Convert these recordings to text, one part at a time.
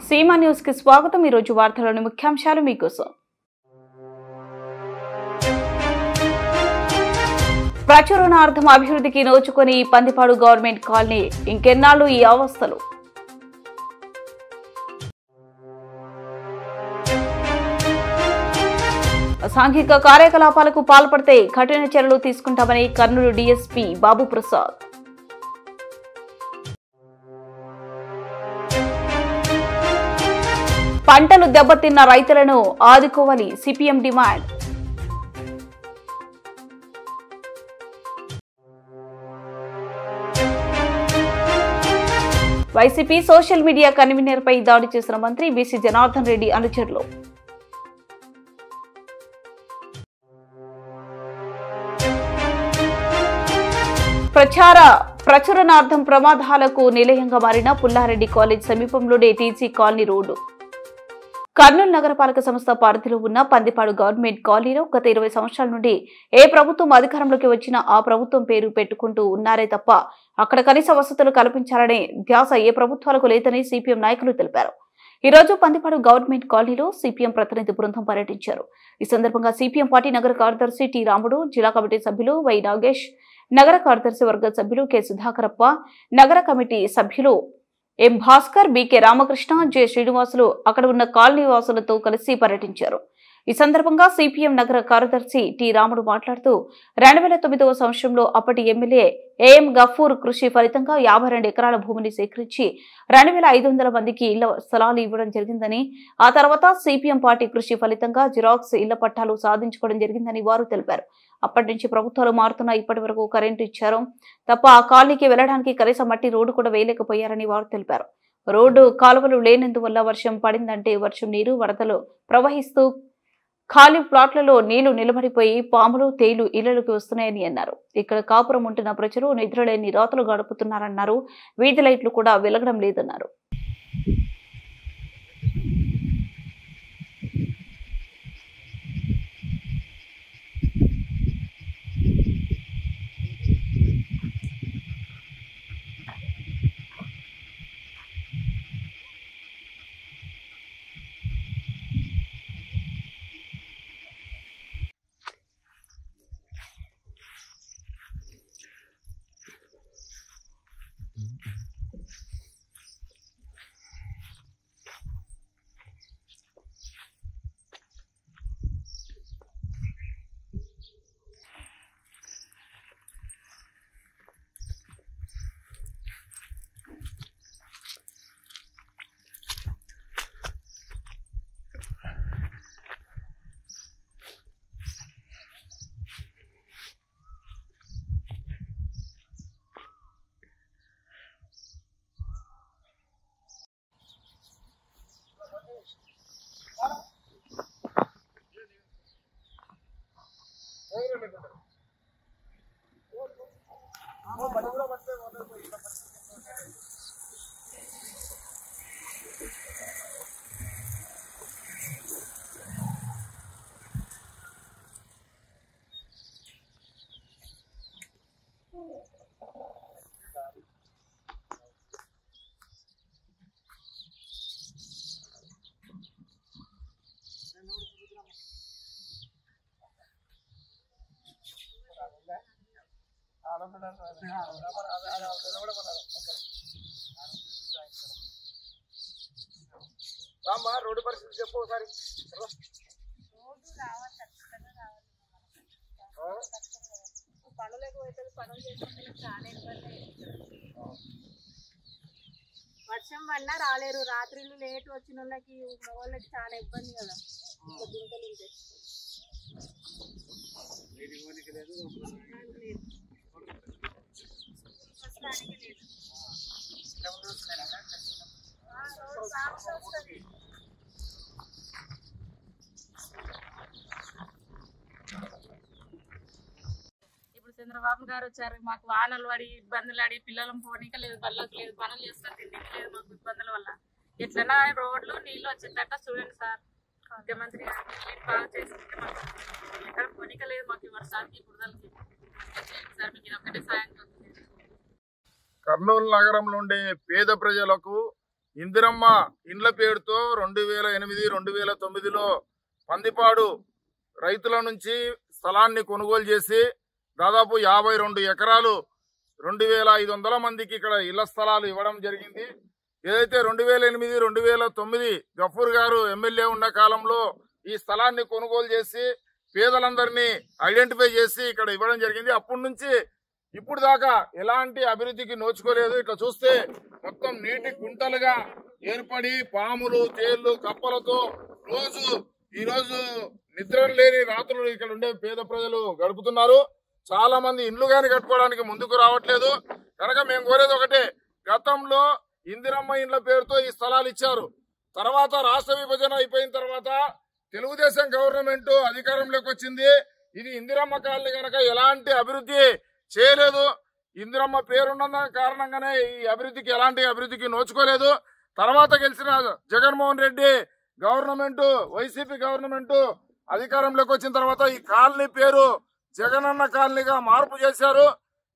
Seema news కి స్వాగతం। ఈ రోజు వార్తలోని ముఖ్యాంశాలు మీకోసం। ప్రచురణార్థం అభివృద్ధికి నోచుకొని పందిపాడు గవర్నమెంట్ కాలనీ ఇంకెన్నాళ్ళు ఈ అవస్థలు। సాంఘిక కార్యకలాపాలకు పాల్పడితే కఠిన చర్యలు తీసుకుంటామని కర్నూలు డీఎస్పీ బాబు ప్రసాద్। పంటలు దెబ్బతిన్న రైతులను ఆదుకోవాలి CPM demand. YCP social media convener పై దాడి చేసిన మంత్రి బీసీ జనార్దన్ రెడ్డి అనుచరులు। ప్రచురణార్థం ప్రమాదాలకు నిలయంగా మారిన పుల్లారెడ్డి కాలేజ్ సమీపంలోనే టీసీ కాలనీ రోడ్డు। కర్నూలు నగరపాలక సంస్థ పరిధిలో ఉన్న పందిపాడు గవర్నమెంట్ కాలనీలో గత 20 సంవత్సరాల నుండి ఏ ప్రభుత్వం అధికారంలోకి వచ్చినా ఆ ప్రభుత్వం పేరు పెట్టుకుంటూ ఉన్నారే తప్ప అక్కడ కనీస వసతులు కల్పించాలనే ధ్యాస ఏ ప్రభుత్వాలకు లేదని సిపిఎం నాయకులు తెలిపారు। ఈ రోజు పందిపాడు గవర్నమెంట్ కాలనీలో సిపిఎం ప్రతినిధి బృందం పర్యటించారు। ఈ సందర్భంగా సిపిఎం పార్టీ నగర కార్యదర్శి టి రాముడు, జిల్లా కమిటీ సభ్యులు వై నాగేష్, నగర కార్యదర్శి వర్గ సభ్యులు కె సుధాకరప్ప, నగర కమిటీ సభ్యులు ఎం భాస్కర్, బికే రామకృష్ణ, జె శ్రీనివాసులు అక్కడ ఉన్న కాలనీ వాసులతో కలిసి పర్యటించారు। ఈ సందర్భంగా సిపిఎం నగర కార్యదర్శి టి రాముడు మాట్లాడుతూ 2009వ సంవత్సరంలో అప్పటి ఎమ్మెల్యే ఏఎం గఫూర్ కృషి ఫలితంగా 52 ఎకరాల భూమిని సేకరించి 2500 మందికి ఇళ్ల స్థలాలు ఇవ్వడం జరిగిందని, ఆ తర్వాత సిపిఎం పార్టీ కృషి ఫలితంగా జిరాక్స్ ఇళ్ల పట్టాలు సాధించుకోవడం జరిగిందని వారు తెలిపారు। అప్పటి నుంచి ప్రభుత్వాలు మారుతున్నా ఇప్పటి వరకు కరెంటు ఇచ్చారు తప్ప ఆ కాలనీకి వెళ్లడానికి కనీస మట్టి రోడ్డు కూడా వేయలేకపోయారని వారు తెలిపారు। రోడ్డు కాలువలు లేనందువల్ల వర్షం పడిందంటే వర్షం నీరు వరదలు ప్రవహిస్తూ ఖాళీ ప్లాట్లలో నీళ్లు నిలబడిపోయి పాములు తేళ్లు ఇళ్లలోకి వస్తున్నాయని అన్నారు। ఇక్కడ కాపురం ఉంటున్న ప్రజలు నిద్రలేని రాత్రులు గడుపుతున్నారన్నారు। వీధి లైట్లు కూడా వెలగడం లేదన్నారు। రోడ్డు పరిస్థితి చెప్పు ఒకసారి। పనులకు పోతుంది, పనులు చేసుకుంటే చాలా ఇబ్బంది। వర్షం వల్ల రాలేరు, రాత్రిళ్ళు లేట్ వచ్చిన వాళ్ళకి వాళ్ళకి చాలా ఇబ్బంది కదా। గుంటలు ఉంటాయి, ఇప్పుడు చంద్రబాబు గారు వచ్చారు, మాకు వానలు పడి ఇబ్బందులు పడి పిల్లలను పోనీక లేదు, బళ్ళకి లేదు, పనులు చేసుకొని తిండికి లేదు, మాకు ఇబ్బందుల వల్ల ఎట్లన్నా రోడ్లు నీళ్ళు వచ్చేటట్ట చూడండి సార్। ముఖ్యమంత్రి బాగా చేసుకుంటే మాకు ఎక్కడ పోనీక లేదు, మాకు వర్షానికి బురదలకి సార్ మీకు ఇది ఒక్కటే సాయం. కర్నూలు నగరంలో ఉండే పేద ప్రజలకు ఇందిరమ్మ ఇండ్ల పేరుతో 2008, 2009లో పందిపాడు రైతుల నుంచి స్థలాన్ని కొనుగోలు చేసి దాదాపు 52 ఎకరాలు 2500 మందికి ఇక్కడ ఇళ్ల స్థలాలు ఇవ్వడం జరిగింది. ఏదైతే 2008, 2009 గఫూర్ గారు ఎమ్మెల్యే ఉన్న కాలంలో ఈ స్థలాన్ని కొనుగోలు చేసి పేదలందరినీ ఐడెంటిఫై చేసి ఇక్కడ ఇవ్వడం జరిగింది. అప్పటి నుంచి ఇప్పుడు దాకా ఎలాంటి అభివృద్ధికి నోచుకోలేదు. ఇట్లా చూస్తే మొత్తం నీటి గుంటలుగా ఏర్పడి పాములు, తేళ్లు, కప్పలతో ఈరోజు నిద్ర లేని రాత్రులు ఇక్కడ ఉండే పేద ప్రజలు గడుపుతున్నారు. చాలా మంది ఇండ్లు గాని కట్టుకోవడానికి ముందుకు రావట్లేదు. కనుక మేము కోరేది ఒకటే, గతంలో ఇందిరమ్మ ఇండ్ల పేరుతో ఈ స్థలాలు ఇచ్చారు. తర్వాత రాష్ట్ర విభజన అయిపోయిన తర్వాత తెలుగుదేశం గవర్నమెంట్ అధికారంలోకి వచ్చింది. ఇది ఇందిరమ్మ కాలనీ కనుక ఎలాంటి అభివృద్ధి చేయలేదు. ఇందిరమ్మ పేరున్న కారణంగానే ఈ అభివృద్ధికి ఎలాంటి అభివృద్ధికి నోచుకోలేదు. తర్వాత గెలిచిన Jaganmohan Reddy government, YCP government అధికారంలోకి వచ్చిన తర్వాత ఈ కాలనీ పేరు జగనన్న కాలనీగా మార్పు చేశారు.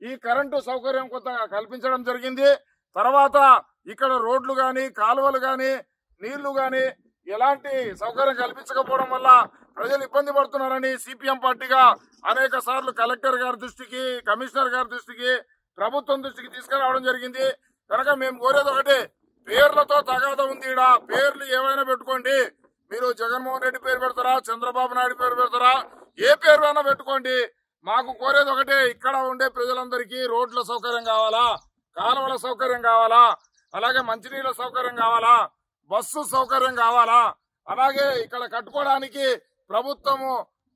ఈ కరెంటు సౌకర్యం కొంత కల్పించడం జరిగింది. తర్వాత ఇక్కడ రోడ్లు గాని, కాలువలు గాని, నీళ్లు గాని ఎలాంటి సౌకర్యం కల్పించకపోవడం వల్ల ప్రజలు ఇబ్బంది పడుతున్నారని సిపిఎం పార్టీగా అనేక సార్లు కలెక్టర్ గారి దృష్టికి, కమిషనర్ గారి దృష్టికి, ప్రభుత్వం దృష్టికి తీసుకురావడం జరిగింది. కనుక మేము కోరేది ఒకటే, పేర్లతో తగాద ఉంది. ఈడ పేర్లు ఏమైనా పెట్టుకోండి, మీరు జగన్మోహన్ రెడ్డి పేరు పెడతారా, చంద్రబాబు నాయుడు పేరు పెడతారా, ఏ పేరు అయినా పెట్టుకోండి. మాకు కోరేది ఒకటే, ఇక్కడ ఉండే ప్రజలందరికీ రోడ్ల సౌకర్యం కావాలా, కాలువల సౌకర్యం కావాలా, అలాగే మంచినీళ్ళ సౌకర్యం కావాలా, బస్సు సౌకర్యం కావాలా, అలాగే ఇక్కడ కట్టుకోవడానికి ప్రభుత్వము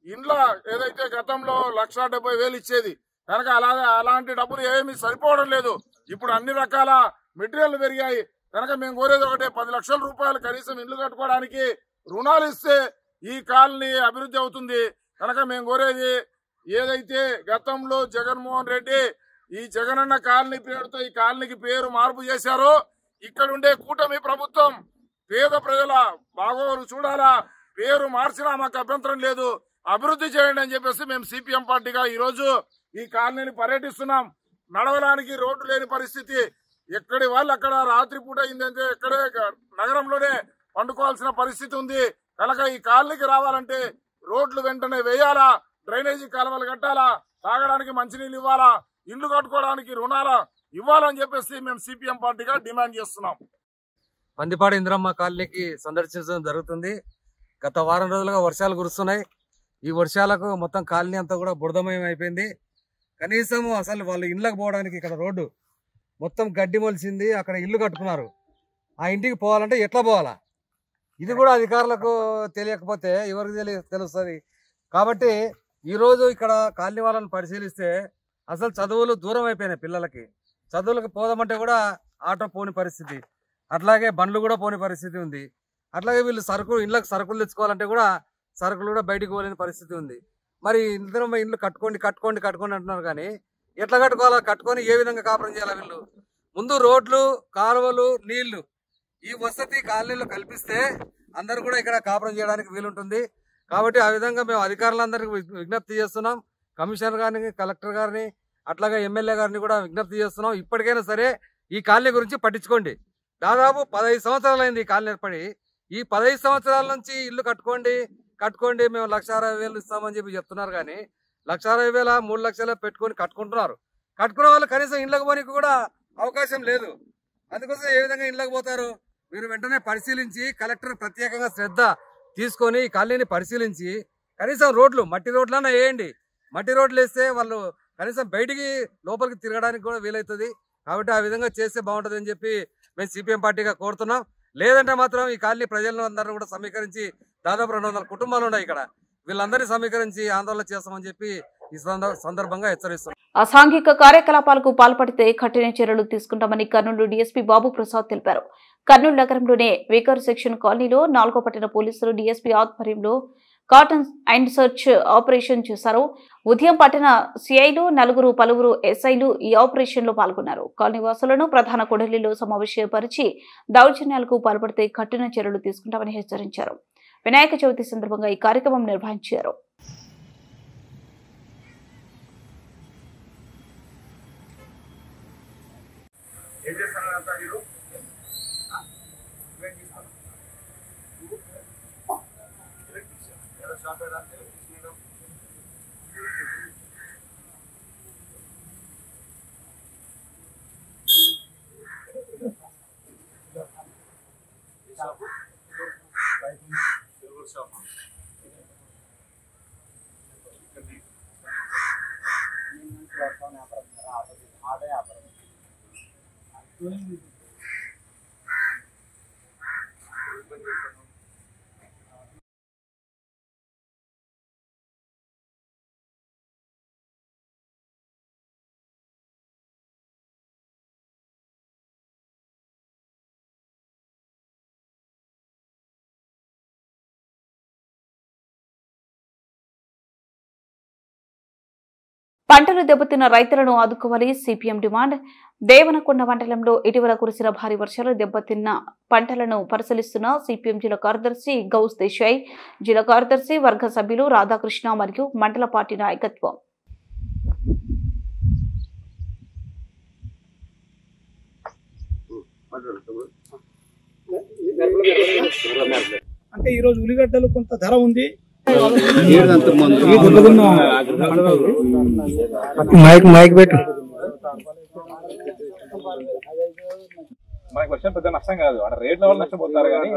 ఇండ్ల ఏదైతే గతంలో 1,70,000 ఇచ్చేది కనుక అలాంటి డబ్బులు ఏమీ సరిపోవడం లేదు. ఇప్పుడు అన్ని రకాల మెటీరియల్ పెరిగాయి. కనుక మేము కోరేది ఒకటే, 10 లక్షల రూపాయలు కనీసం ఇల్లు కట్టుకోవడానికి రుణాలు ఇస్తే ఈ కాలనీ అభివృద్ధి అవుతుంది. కనుక మేము కోరేది, ఏదైతే గతంలో జగన్మోహన్ రెడ్డి ఈ జగనన్న కాలనీ పేరుతో ఈ కాలనీకి పేరు మార్పు చేశారో, ఇక్కడ ఉండే కూటమి ప్రభుత్వం పేద ప్రజల బాగోగులు చూడాలా, పేరు మార్చినా మాకు అభ్యంతరం లేదు, అభివృద్ధి చేయండి అని చెప్పేసి మేము సిపిఎం పార్టీగా ఈ రోజు ఈ కాలనీని పర్యటిస్తున్నాం. నడవడానికి రోడ్డు లేని పరిస్థితి, ఎక్కడి వాళ్ళు అక్కడ రాత్రిపూట అయిందంటే ఎక్కడే నగరంలోనే పండుకోవాల్సిన పరిస్థితి ఉంది. కనుక ఈ కాలనీకి రావాలంటే రోడ్లు వెంటనే వేయాలా, డ్రైనేజీ కాలువలు కట్టాలా, తాగడానికి మంచినీళ్ళు ఇవ్వాలా, ఇండ్లు కట్టుకోవడానికి రుణాలు ఇవ్వాలని చెప్పేసి మేము సిపిఎం పార్టీగా డిమాండ్ చేస్తున్నాం. పందిపాడు ఇందిరమ్మ కాలనీకి సందర్శించడం జరుగుతుంది. గత వారం రోజులుగా వర్షాలు కురుస్తున్నాయి. ఈ వర్షాలకు మొత్తం కాలనీ అంతా కూడా బురదమయం అయిపోయింది. కనీసం అసలు వాళ్ళు ఇళ్ళకి పోవడానికి ఇక్కడ రోడ్డు మొత్తం గడ్డి మొలిసింది. అక్కడ ఇల్లు కట్టుకున్నారు. ఆ ఇంటికి పోవాలంటే ఎట్లా పోవాలా, ఇది కూడా అధికారులకు తెలియకపోతే ఎవరికి తెలుస్తుంది. కాబట్టి ఈరోజు ఇక్కడ కాలనీ వాళ్ళని పరిశీలిస్తే అసలు చదువులు దూరం అయిపోయినాయి. పిల్లలకి చదువులకు పోదామంటే కూడా ఆటో పోని పరిస్థితి, అట్లాగే బండ్లు కూడా పోని పరిస్థితి ఉంది. అట్లాగే వీళ్ళు ఇళ్ళకి సరుకులు తెచ్చుకోవాలంటే కూడా సరుకులు కూడా బయటికి పోలేని పరిస్థితి ఉంది. మరి ఇద్దరు ఇండ్లు కట్టుకోండి కట్టుకోండి కట్టుకోండి అంటున్నారు, కానీ ఎట్లా కట్టుకోవాలా, కట్టుకొని ఏ విధంగా కాపురం చేయాలా? వీళ్ళు ముందు రోడ్లు, కాలువలు, నీళ్లు, ఈ వసతి కాలనీలో కల్పిస్తే అందరూ కూడా ఇక్కడ కాపురం చేయడానికి వీలుంటుంది. కాబట్టి ఆ విధంగా మేము అధికారులందరికీ విజ్ఞప్తి చేస్తున్నాం. కమిషనర్ గారిని, కలెక్టర్ గారిని, అట్లాగే ఎమ్మెల్యే గారిని కూడా విజ్ఞప్తి చేస్తున్నాం. ఇప్పటికైనా సరే ఈ కాలనీ గురించి పట్టించుకోండి. దాదాపు 15 సంవత్సరాలు అయింది ఈ కాలనీ ఏర్పడి. ఈ 15 సంవత్సరాల నుంచి ఇల్లు కట్టుకోండి మేము 1,60,000 ఇస్తామని చెప్పి చెప్తున్నారు, కానీ 1,60,000 3 లక్షలు పెట్టుకొని కట్టుకుంటున్నారు. కట్టుకున్న వాళ్ళు కనీసం ఇళ్ళకి పోనీకి కూడా అవకాశం లేదు. అందుకోసం ఏ విధంగా ఇళ్ళకి పోతారు? మీరు వెంటనే పరిశీలించి కలెక్టర్ ప్రత్యేకంగా శ్రద్ధ తీసుకొని ఈ కాలనీని పరిశీలించి కనీసం రోడ్లు, మట్టి రోడ్లన్నా వేయండి. మట్టి రోడ్లు వేస్తే వాళ్ళు కనీసం బయటికి లోపలికి తిరగడానికి కూడా వీలవుతుంది. కాబట్టి ఆ విధంగా చేస్తే బాగుంటుంది అని చెప్పి మేము సిపిఎం పార్టీగా కోరుతున్నాం. లేదంటే మాత్రం ఈ కాలనీ ప్రజలను అందరూ కూడా సమీకరించి, దాదాపు 200 కుటుంబాలు ఉన్నాయి ఇక్కడ, వీళ్ళందరినీ సమీకరించి ఆందోళన చేస్తామని చెప్పి ఈ సందర్భంగా హెచ్చరిస్తున్నాం. అసాంఘిక కార్యకలాపాలకు పాల్పడితే కఠిన చర్యలు తీసుకుంటామని కర్నూలు డీఎస్పీ బాబు ప్రసాద్ తెలిపారు. కర్నూలు నగరంలోనే వీకర్ సెక్షన్ కాలనీలో 4వ పట్టణ పోలీసులు డీఎస్పీ ఆధ్వర్యంలో కాటన్ అండ్ సర్చ్ ఆపరేషన్ చేశారు. ఉదయం పట్టణ సిఐలు, పలువురు ఎస్ఐలు ఈ ఆపరేషన్ లో పాల్గొన్నారు. కాలనీ వాసులను ప్రధాన కూడలిలో సమావేశపరిచి దౌర్జన్యాలకు పాల్పడితే కఠిన చర్యలు తీసుకుంటామని హెచ్చరించారు. వినాయక చవితి సందర్భంగా ఈ కార్యక్రమం నిర్వహించారు. పంటలు దెబ్బతిన్న రైతులను ఆదుకోవాలి సిపిఎం డిమాండ్. దేవనకొండ మండలంలో ఇటీవల కురిసిన భారీ వర్షాలు దెబ్బతిన్న పంటలను పరిశీలిస్తున్న సిపిఎం జిల్లా కార్యదర్శి గౌస్ దేశాయ్, జిల్లా కార్యదర్శి వర్గ సభ్యులు రాధాకృష్ణ మరియు మండల పార్టీ నాయకత్వం. అంటే ఈరోజు ఉల్లిగడ్డలు కొంత ధర ఉంది. మైక్ పెట్టు. మనకి వర్షం పెద్ద నష్టం కాదు, అంటే రేట్ల వల్ల నష్టపోతారు. కానీ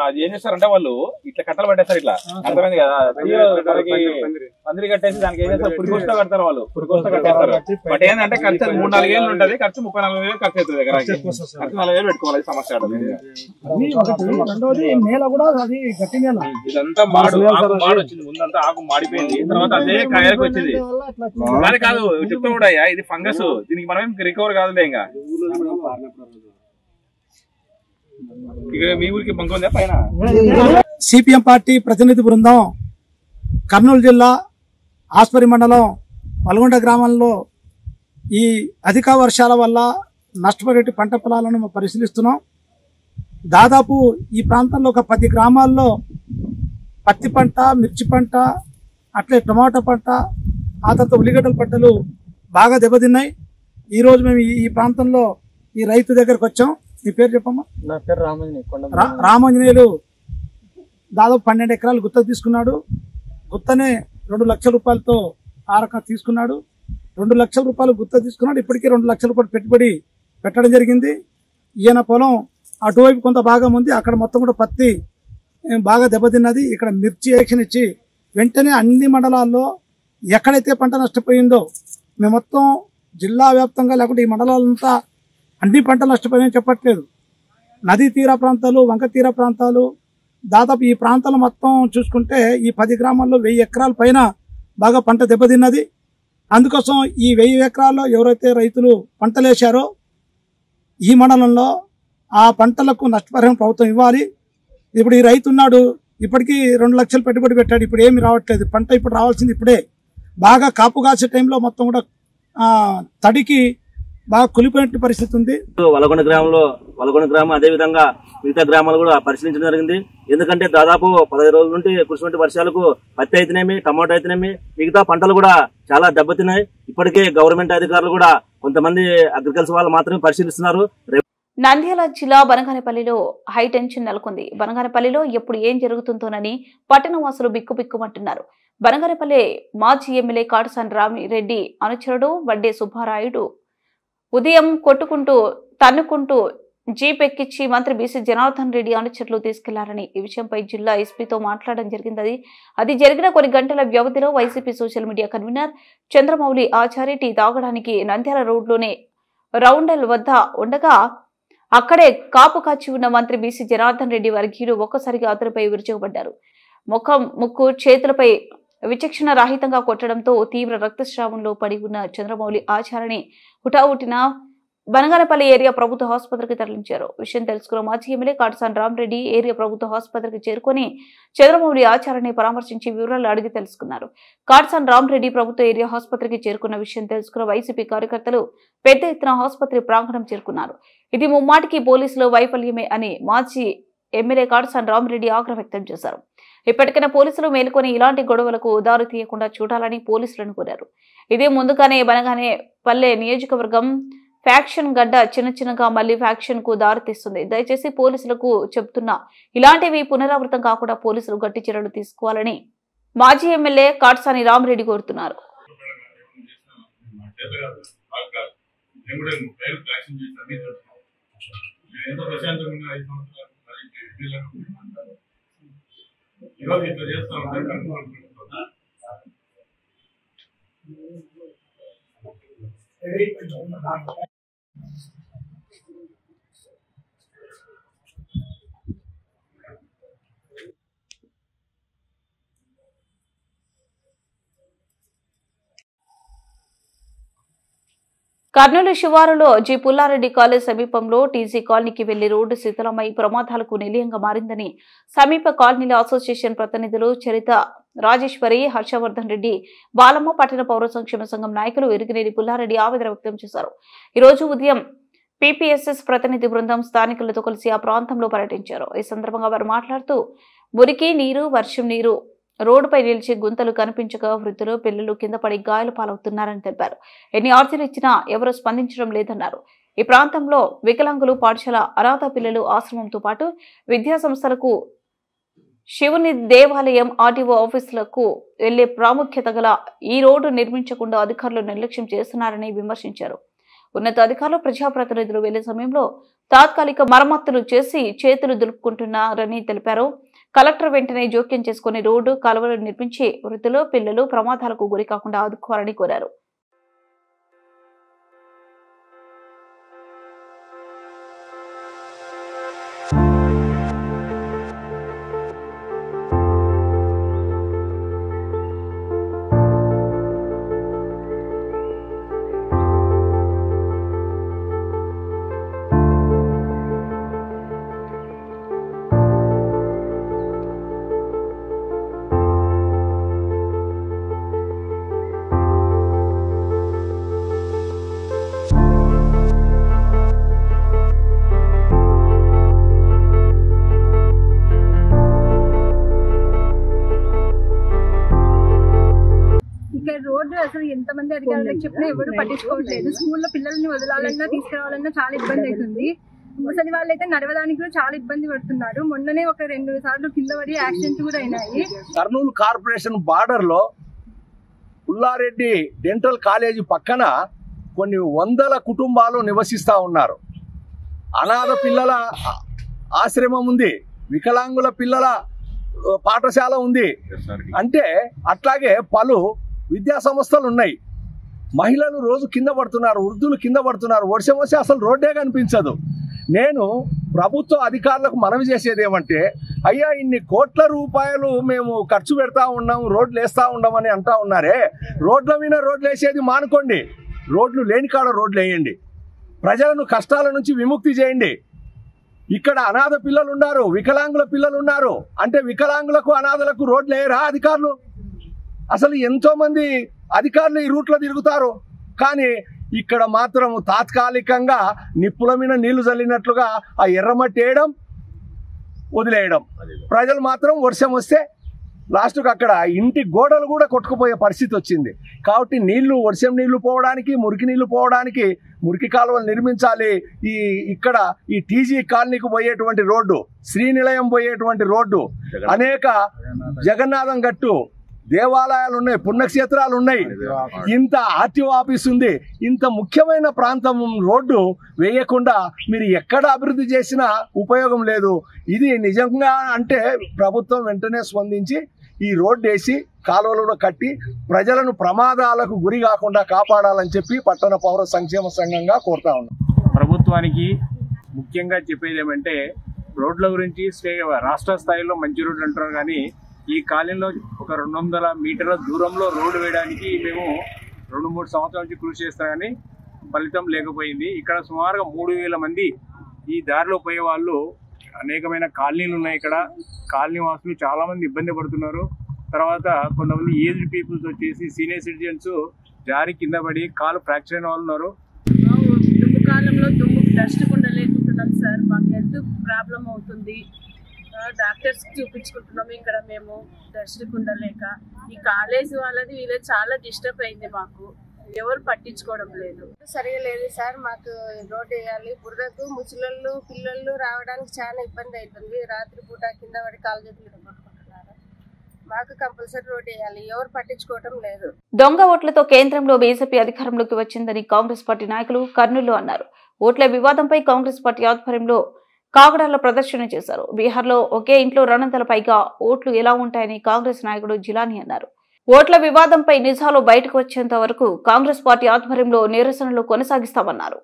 అది ఏం చేస్తారంటే వాళ్ళు ఇట్లా కట్టలు పెట్టేస్తారు, ఇట్లా అర్థమైంది కదా, మనకి పందిరి కట్టేసి దానికి ఏం చేస్తారు, పురికోస్తా కడతారు వాళ్ళు, పురికోస్తా కట్టేస్తారు. బట్ ఏంటంటే ఖర్చు 3-4 ఏళ్ళు ఉంటుంది, ఖర్చు 34,000 ఖర్చు అవుతుంది దగ్గర, ఖర్చు 4,000 పెట్టుకోవాలి. సమస్య నేల కూడా అది గట్టి నేల, ఇదంతా మాడు వచ్చింది, ముందంతా ఆకు మాడిపోయింది, తర్వాత అదే కాయలకు వచ్చింది. అది కాదు చెప్తా కూడా, ఇది ఫంగస్, దీనికి మనం ఏం రికవర్ కాదులే. ఇంకా మీ ఊరికి బంక్ ఉందా పైన? సిపిఎం పార్టీ ప్రతినిధి బృందం కర్నూలు జిల్లా ఆస్పరి మండలం వల్గొండ గ్రామంలో ఈ అధిక వర్షాల వల్ల నష్టపోయే పంట పొలాలను పరిశీలిస్తున్నాం. దాదాపు ఈ ప్రాంతంలో ఒక 10 గ్రామాల్లో పత్తి పంట, మిర్చి పంట, అట్లే టమాటా పంట, ఆ తర్వాత ఉల్లిగడ్డల పంటలు బాగా దెబ్బతిన్నాయి. ఈరోజు మేము ఈ ప్రాంతంలో ఈ రైతు దగ్గరకు వచ్చాం. మీ పేరు చెప్పమ్మా? నా పేరు రామాంజనేయులు దాదాపు 12 ఎకరాలు గుత్త తీసుకున్నాడు. గుత్తనే 2 లక్షల రూపాయలతో ఆ రకంగా తీసుకున్నాడు. 2 లక్షల రూపాయలు గుత్త తీసుకున్నాడు. ఇప్పటికీ 2 లక్షల రూపాయలు పెట్టుబడి పెట్టడం జరిగింది. ఈయన పొలం అటువైపు కొంత భాగం ఉంది, అక్కడ మొత్తం కూడా పత్తి బాగా దెబ్బతిన్నది. ఇక్కడ మిర్చి యాక్షన్ ఇచ్చి వెంటనే అన్ని మండలాల్లో ఎక్కడైతే పంట నష్టపోయిందో మేము మొత్తం జిల్లా వ్యాప్తంగా, లేకుంటే ఈ మండలాలంతా అన్ని పంటలు నష్టపోయాయని చెప్పట్లేదు. నదీ తీర ప్రాంతాలు, వంక తీర ప్రాంతాలు, దాదాపు ఈ ప్రాంతాలు మొత్తం చూసుకుంటే ఈ 10 గ్రామాల్లో 1000 ఎకరాల పైన బాగా పంట దెబ్బతిన్నది. అందుకోసం ఈ 1000 ఎకరాల్లో ఎవరైతే రైతులు పంటలు వేశారో ఈ మండలంలో ఆ పంటలకు నష్టపరిహారం ప్రభుత్వం ఇవ్వాలి. ఇప్పుడు ఈ రైతు ఉన్నాడు, ఇప్పటికీ 2 లక్షలు పెట్టుబడి పెట్టాడు, ఇప్పుడు ఏమి రావట్లేదు. పంట ఇప్పుడు రావాల్సింది ఇప్పుడే. బాగా కాపు కాసే టైంలో మొత్తం కూడా తడికి బాగా కులిపోయిన పరిస్థితి ఉంది. వలగొండ గ్రామం అదే విధంగా మిగతా గ్రామాలు కూడా పరిశీలించడం జరిగింది. ఎందుకంటే దాదాపు 15 రోజుల నుండి కురిసినటువంటి వర్షాలకు పత్తి అయితేనేమి, టమాటో అయితేనేమి, మిగతా పంటలు కూడా చాలా దెబ్బతిన్నాయి. ఇప్పటికే గవర్నమెంట్ అధికారులు కూడా కొంతమంది అగ్రికల్చర్ వాళ్ళు మాత్రమే పరిశీలిస్తున్నారు. నంద్యాల జిల్లా బనగానపల్లిలో హైటెన్షన్ నెలకొంది. బనగానపల్లిలో ఎప్పుడు ఏం జరుగుతుందోనని పట్టణవాసులు బిక్కుబిక్కుమంటున్నారు. బనగానపల్లి మాజీ ఎమ్మెల్యే కాటసాని రామిరెడ్డి అనుచరుడు వడ్డే సుబ్బారాయుడు ఉదయం కొట్టుకుంటూ తన్నుకుంటూ జీప్ ఎక్కించి మంత్రి బీసీ జనార్దన్ రెడ్డి అనుచరులు తీసుకెళ్లారని, ఈ విషయంపై జిల్లా ఎస్పీతో మాట్లాడడం జరిగింది. అది జరిగిన కొన్ని గంటల వ్యవధిలో YCP social media convenor Chandramouli Achari tea తాగడానికి నంద్యాల రోడ్లోనే రౌండల్ వద్ద ఉండగా అక్కడే కాపు కాచి ఉన్న మంత్రి బీసీ జనార్దన్ రెడ్డి వర్గీయులు ఒక్కసారిగా అతనిపై విరుచుకుపడ్డారు. ముఖం, ముక్కు, చేతులపై విచక్షణ రాహితంగా కొట్టడంతో తీవ్ర రక్తస్రావంలో పడి ఉన్న చంద్రమౌళి ఆచారిని హుటాహుటిన బనగానపల్లి ఏరియా ప్రభుత్వ ఆసుపత్రికి తరలించారు. విషయం తెలుసుకున్న మాజీ ఎమ్మెల్యే కాటసాని రామిరెడ్డి ఏరియా ప్రభుత్వ ఆసుపత్రికి చేరుకుని చంద్రమౌళి ఆచారిని పరామర్శించి వివరాలు అడిగి తెలుసుకున్నారు. కాటసాని రామిరెడ్డి ప్రభుత్వ ఏరియా ఆసుపత్రికి చేరుకున్న విషయం తెలుసుకున్న వైసీపీ కార్యకర్తలు పెద్ద ఎత్తున ఆసుపత్రి ప్రాంగణం చేరుకున్నారు. ఇది ముమ్మాటికి పోలీసులు వైఫల్యమే అని మాజీ ఎమ్మెల్యే కాటసాని రామిరెడ్డి ఆగ్రహం వ్యక్తం చేశారు. ఇప్పటికైనా పోలీసులు మేలుకొని ఇలాంటి గొడవలకు దారి తీయకుండా చూడాలని పోలీసులను కోరారు. ఇదే ముందుగానే బనగానపల్లె నియోజకవర్గం ఫ్యాక్షన్ గడ్డ చిన్నగా మళ్లీ ఫ్యాక్షన్ కు దారితీస్తుంది. దయచేసి పోలీసులకు చెప్తున్నా, ఇలాంటివి పునరావృతం కాకుండా పోలీసులు గట్టి చర్యలు తీసుకోవాలని మాజీ ఎమ్మెల్యే కాట్సాని రామిరెడ్డి కోరుతున్నారు. కర్నూలు శివారులో జి పుల్లారెడ్డి కాలేజ్ సమీపంలో టీజీ కాలనీకి వెళ్లి రోడ్డు శిథిలమై ప్రమాదాలకు నిలయంగా మారిందని సమీప కాలనీల అసోసియేషన్ ప్రతినిధులు చరిత రాజేశ్వరి, హర్షవర్ధన్ రెడ్డి, బాలమ్మ, పట్టణ పౌర సంక్షేమ సంఘం నాయకులు ఎరిగినేని పుల్లారెడ్డి ఆవేదన వ్యక్తం చేశారు. ఈ రోజు ఉదయం పీపీఎస్ఎస్ ప్రతినిధి బృందం స్థానికులతో కలిసి ఆ ప్రాంతంలో పర్యటించారు. ఈ సందర్భంగా వారు మాట్లాడుతూ మురికి నీరు, వర్షం నీరు రోడ్డుపై నిలిచి గుంతలు కనిపించక వృద్ధులు, పిల్లలు కింద పడి గాయాలు పాలవుతున్నారని తెలిపారు. ఎన్ని ఆర్జీలు ఇచ్చినా ఎవరూ స్పందించడం లేదన్నారు. ఈ ప్రాంతంలో వికలాంగులు, పాఠశాల, అనాథ పిల్లలు ఆశ్రమంతో పాటు విద్యా సంస్థలకు, శివుని దేవాలయం, ఆర్టీఓ ఆఫీసులకు వెళ్లే ప్రాముఖ్యత గల ఈ రోడ్డు నిర్మించకుండా అధికారులు నిర్లక్ష్యం చేస్తున్నారని విమర్శించారు. ఉన్నతాధికారులు, ప్రజాప్రతినిధులు వెళ్లే సమయంలో తాత్కాలిక మరమ్మతులు చేసి చేతులు దులుపుకుంటున్నారని తెలిపారు. కలెక్టర్ వెంటనే జోక్యం చేసుకుని రోడ్డు, కాలువలు నిర్మించి వృద్ధులు, పిల్లలు ప్రమాదాలకు గురి కాకుండా ఆదుకోవాలని కోరారు. రోడ్డు అసలు ఎంతమంది అధికారులకు చెప్పినా ఎవరు పట్టించుకోవట్లేదు. స్కూల్లో పిల్లల్ని వదలాలన్నా తీసుకురావాలన్నా చాలా ఇబ్బంది అవుతుంది. ముసలి వాళ్ళైతే నడవడానికి కూడా చాలా ఇబ్బంది పడుతున్నారు. మొన్ననే ఒక 2 సార్లు కింద పడి యాక్సిడెంట్ కూడా అయినాయి. కర్నూలు కార్పొరేషన్ బార్డర్ లో పుల్లారెడ్డి డెంటల్ కాలేజీ పక్కన కొన్ని వందల కుటుంబాలు నివసిస్తా ఉన్నారు. అనాథ పిల్లల ఆశ్రమం ఉంది, వికలాంగుల పిల్లల పాఠశాల ఉంది. అంటే అట్లాగే పలు విద్యా సంస్థలు ఉన్నాయి. మహిళలు రోజు కింద పడుతున్నారు, వృద్ధులు కింద పడుతున్నారు. వర్షం వస్తే అసలు రోడ్డే కనిపించదు. నేను ప్రభుత్వ అధికారులకు మనవి చేసేది ఏమంటే, అయ్యా ఇన్ని కోట్ల రూపాయలు మేము ఖర్చు పెడతా ఉన్నాం, రోడ్లు వేస్తూ ఉన్నామని అంటా ఉన్నారే, రోడ్ల మీద రోడ్లు వేసేది మానుకోండి. రోడ్లు లేని కాడ రోడ్లు వేయండి. ప్రజలను కష్టాల నుంచి విముక్తి చేయండి. ఇక్కడ అనాథ పిల్లలు ఉన్నారు, వికలాంగుల పిల్లలు ఉన్నారు. అంటే వికలాంగులకు, అనాథలకు రోడ్లు వేయరా అధికారులు? అసలు ఎంతో మంది అధికారులు ఈ రూట్లో తిరుగుతారు. కానీ ఇక్కడ మాత్రం తాత్కాలికంగా నిప్పుల మీద నీళ్లు చల్లినట్లుగా ఆ ఎర్రమట్టి వేయడం, వదిలేయడం. ప్రజలు మాత్రం వర్షం వస్తే లాస్ట్కు అక్కడ ఇంటి గోడలు కూడా కొట్టుకుపోయే పరిస్థితి వచ్చింది. కాబట్టి నీళ్లు, వర్షం నీళ్లు పోవడానికి, మురికి నీళ్లు పోవడానికి మురికి కాలువలు నిర్మించాలి. ఇక్కడ ఈ టీజీ కాలనీకి పోయేటువంటి రోడ్డు, శ్రీనిలయం పోయేటువంటి రోడ్డు, అనేక జగన్నాథం గట్టు దేవాలయాలు ఉన్నాయి, పుణ్యక్షేత్రాలు ఉన్నాయి, ఇంత ఆర్టీఓ ఆఫీస్ ఉంది. ఇంత ముఖ్యమైన ప్రాంతం రోడ్డు వేయకుండా మీరు ఎక్కడ అభివృద్ధి చేసినా ఉపయోగం లేదు. ఇది నిజంగా అంటే ప్రభుత్వం వెంటనే స్పందించి ఈ రోడ్డు వేసి కాలువలు కట్టి ప్రజలను ప్రమాదాలకు గురి కాకుండా కాపాడాలని చెప్పి పట్టణ పౌర సంక్షేమ సంఘంగా కోరుతా ఉన్నాం. ప్రభుత్వానికి ముఖ్యంగా చెప్పేది ఏమంటే, రోడ్ల గురించి రాష్ట్ర స్థాయిలో మంచి రోడ్లు అంటున్నారు, కానీ ఈ కాలనీలో ఒక 200 మీటర్ల దూరంలో రోడ్డు వేయడానికి మేము 2-3 సంవత్సరాల నుంచి కృషి చేస్తాం, కానీ ఫలితం లేకపోయింది. ఇక్కడ సుమారుగా 3000 మంది ఈ దారిలో పోయే వాళ్ళు, అనేకమైన కాలనీలు ఉన్నాయి. ఇక్కడ కాలనీ వాసులు చాలా మంది ఇబ్బంది పడుతున్నారు. తర్వాత కొంతమంది ఏజ్డ్ పీపుల్స్ వచ్చేసి సీనియర్ సిటిజన్స్ జారి కింద పడి కాలు ఫ్రాక్చర్ అయిన వాళ్ళు ఉన్నారు. దుమ్ము కాలంలో డస్ట్ కుండా లేకుంటున్నాం సార్. మాకు హెల్త్ ప్రాబ్లం అవుతుంది. డాక్టర్స్ చూపించుకుంటున్నాము ఇక్కడ మేము డస్ట్ కుండా లేక. ఈ కాలేజ్ వాళ్ళది వీళ్ళది చాలా డిస్టర్బ్ అయింది మాకు. ఎవరు పట్టించుకోవడం లేదు. సరిగా లేదు సార్. మాకు రోడ్డు వేయాలి. బురదకు ముసలోళ్ళు పిల్లలు రావడానికి చాలా ఇబ్బంది అవుతుంది. రాత్రి పూట కింద పడి కాలు చేతులు కొట్టుకుంటున్నారు. మాకు కంపల్సరీ రోడ్డు వేయాలి. ఎవరు పట్టించుకోవడం లేదు. దొంగ ఓట్లతో కేంద్రంలో బీజేపీ అధికారంలోకి వచ్చిందని కాంగ్రెస్ పార్టీ నాయకులు కర్నూలులో అన్నారు. ఓట్ల వివాదంపై కాంగ్రెస్ పార్టీ ఆధ్వర్యంలో కాగడాలో ప్రదర్శన చేశారు. బీహార్లో ఒకే ఇంట్లో 200 పైగా ఓట్లు ఎలా ఉంటాయని కాంగ్రెస్ నాయకుడు జిలానీ అన్నారు. ఓట్ల వివాదంపై నిజాలు బయటకు వచ్చేంత వరకు కాంగ్రెస్ పార్టీ ఆధ్వర్యంలో నిరసనలు కొనసాగిస్తామన్నారు.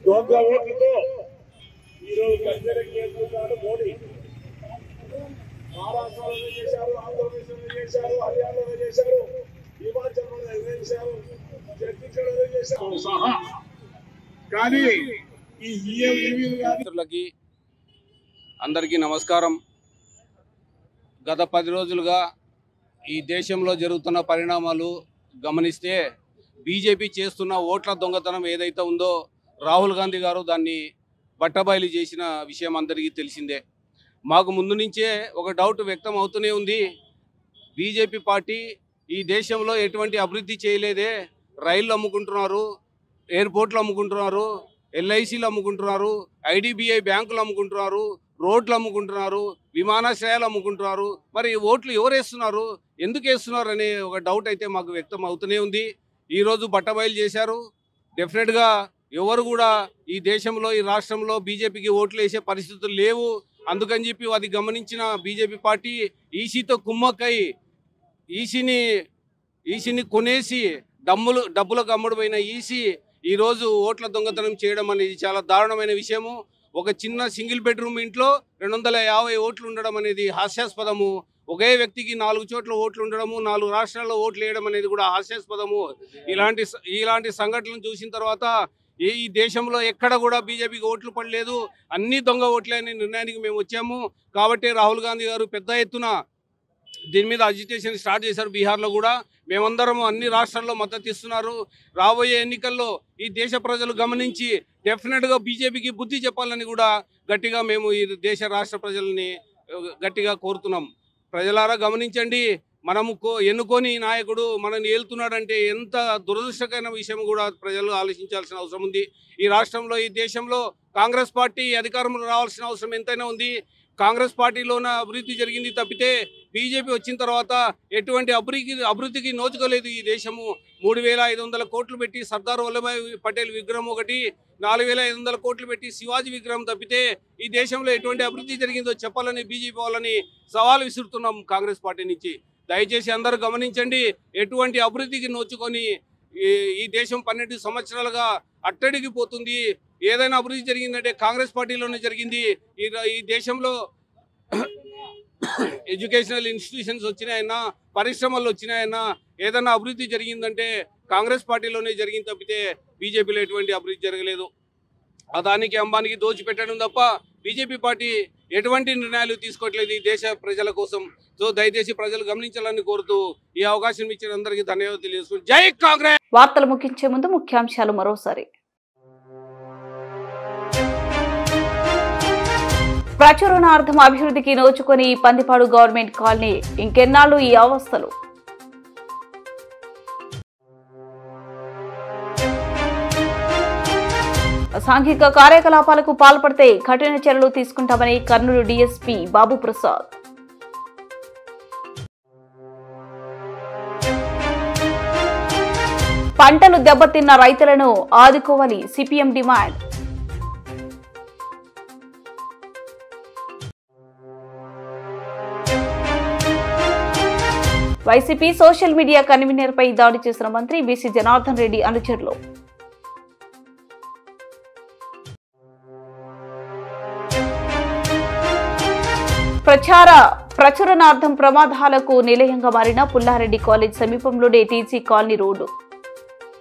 దొంగ ఓట్లతో ఈరోజు గద్దెనెక్కి చేస్తున్నాడు మోడీ. మహారాష్ట్రలో చేశారు, ఆంధ్రప్రదేశ్లో చేశారు, హర్యానాలో చేశారు, హిమాచల్ ప్రదేశ్ చేశారు, ఛత్తీస్గఢ్లో చేశారు సహా. కానీ ఈ మిత్రులకి అందరికీ నమస్కారం. గత 10 రోజులుగా ఈ దేశంలో జరుగుతున్న పరిణామాలు గమనిస్తే బీజేపీ చేస్తున్న ఓట్ల దొంగతనం ఏదైతే ఉందో రాహుల్ గాంధీ గారు దాన్ని బట్టబయలు చేసిన విషయం అందరికీ తెలిసిందే. మాకు ముందు నుంచే ఒక డౌట్ వ్యక్తం అవుతూనే ఉంది. బీజేపీ పార్టీ ఈ దేశంలో ఎటువంటి అభివృద్ధి చేయలేదే, రైళ్లు అమ్ముకుంటున్నారు, ఎయిర్పోర్ట్లు అమ్ముకుంటున్నారు, ఎల్ఐసీలు అమ్ముకుంటున్నారు, ఐడిబిఐ బ్యాంకులు అమ్ముకుంటున్నారు, రోడ్లు అమ్ముకుంటున్నారు, విమానాశ్రయాలు అమ్ముకుంటున్నారు. మరి ఓట్లు ఎవరు వేస్తున్నారు, ఎందుకు వేస్తున్నారు అనే ఒక డౌట్ అయితే మాకు వ్యక్తం అవుతూనే ఉంది. ఈరోజు బట్టబయలు చేశారు. డెఫినెట్గా ఎవరు కూడా ఈ దేశంలో ఈ రాష్ట్రంలో బీజేపీకి ఓట్లు వేసే పరిస్థితులు లేవు. అందుకని చెప్పి అది గమనించిన బీజేపీ పార్టీ ఈసీతో కుమ్మక్కై ఈసీని కొనేసి డబ్బులకు అమ్ముడుపోయిన ఈసీ ఈరోజు ఓట్ల దొంగతనం చేయడం అనేది చాలా దారుణమైన విషయము. ఒక చిన్న సింగిల్ బెడ్రూమ్ ఇంట్లో 250 ఓట్లు ఉండడం అనేది హాస్యాస్పదము. ఒకే వ్యక్తికి 4 చోట్ల ఓట్లు ఉండడము, 4 రాష్ట్రాల్లో ఓట్లు వేయడం అనేది కూడా హాస్యాస్పదము. ఇలాంటి సంఘటనలు చూసిన తర్వాత ఈ దేశంలో ఎక్కడ కూడా బీజేపీకి ఓట్లు పడలేదు, అన్ని దొంగ ఓట్లే అనే నిర్ణయానికి మేము వచ్చాము. కాబట్టి రాహుల్ గాంధీ గారు పెద్ద ఎత్తున దీని మీద అజిటేషన్ స్టార్ట్ చేశారు. బీహార్లో కూడా మేమందరం అన్ని రాష్ట్రాల్లో మద్దతు ఇస్తున్నారు. రాబోయే ఎన్నికల్లో ఈ దేశ ప్రజలు గమనించి డెఫినెట్గా బీజేపీకి బుద్ధి చెప్పాలని కూడా గట్టిగా మేము ఈ దేశ రాష్ట్ర ప్రజల్ని గట్టిగా కోరుతున్నాం. ప్రజలారా గమనించండి, మనము ఎన్నుకొని నాయకుడు మనల్ని ఏలుతున్నాడంటే ఎంత దురదృష్టకరమైన విషయం కూడా ప్రజలు ఆలోచించాల్సిన అవసరం ఉంది. ఈ రాష్ట్రంలో ఈ దేశంలో కాంగ్రెస్ పార్టీ అధికారంలో రావాల్సిన అవసరం ఎంతైనా ఉంది. కాంగ్రెస్ పార్టీలోన అభివృద్ధి జరిగింది తప్పితే బీజేపీ వచ్చిన తర్వాత ఎటువంటి అభివృద్ధికి నోచుకోలేదు ఈ దేశము. 3,500 కోట్లు పెట్టి సర్దార్ వల్లభాయ్ పటేల్ విగ్రహం ఒకటి, 4,500 కోట్లు పెట్టి శివాజీ విగ్రహం తప్పితే ఈ దేశంలో ఎటువంటి అభివృద్ధి జరిగిందో చెప్పాలని బీజేపీ వాళ్ళని సవాల్ విసురుతున్నాం కాంగ్రెస్ పార్టీ నుంచి. దయచేసి అందరూ గమనించండి, ఎటువంటి అభివృద్ధికి నోచుకొని ఈ దేశం 12 సంవత్సరాలుగా అట్టడికి పోతుంది. ఏదైనా అభివృద్ధి జరిగిందంటే కాంగ్రెస్ పార్టీలోనే జరిగింది. ఈ దేశంలో ఎడ్యుకేషనల్ ఇన్స్టిట్యూషన్స్ వచ్చినాయన్నా, పరిశ్రమలు వచ్చినాయన్నా, ఏదైనా అభివృద్ధి జరిగిందంటే కాంగ్రెస్ పార్టీలోనే జరిగింది తప్పితే బీజేపీలో ఎటువంటి అభివృద్ధి జరగలేదు. అదానికి అంబానికి దోచిపెట్టడం తప్ప బీజేపీ పార్టీ ఎటువంటి నిర్ణయాలు తీసుకోవట్లేదు ఈ దేశ ప్రజల కోసం. సో దయచేసి ప్రజలు గమనించాలని కోరుతూ ఈ అవకాశం ఇచ్చిన అందరికీ ధన్యవాదాలు తెలియజేసుకుంటూ జై కాంగ్రెస్. వార్తలు ముగించే ముందు ముఖ్యాంశాలు మరోసారి. ప్రచురణార్థం అభివృద్ధికి నోచుకొని పందిపాడు గవర్నమెంట్ కాలనీ ఇంకెన్నాళ్ళు ఈ అవస్థలు. అసాంఘిక కార్యకలాపాలకు పాల్పడితే కఠిన చర్యలు తీసుకుంటామని కర్నూలు డీఎస్పీ బాబు ప్రసాద్. పంటలు దెబ్బతిన్న రైతులను ఆదుకోవాలి CPM demand. YCP social media convener పై దాడి చేసిన మంత్రి బీసీ జనార్దన్ రెడ్డి అనుచరులు. ప్రచురణార్థం ప్రమాదాలకు నిలయంగా మారిన పుల్లారెడ్డి కాలేజ్ సమీపంలోనే టీసీ కాలనీ రోడ్డు.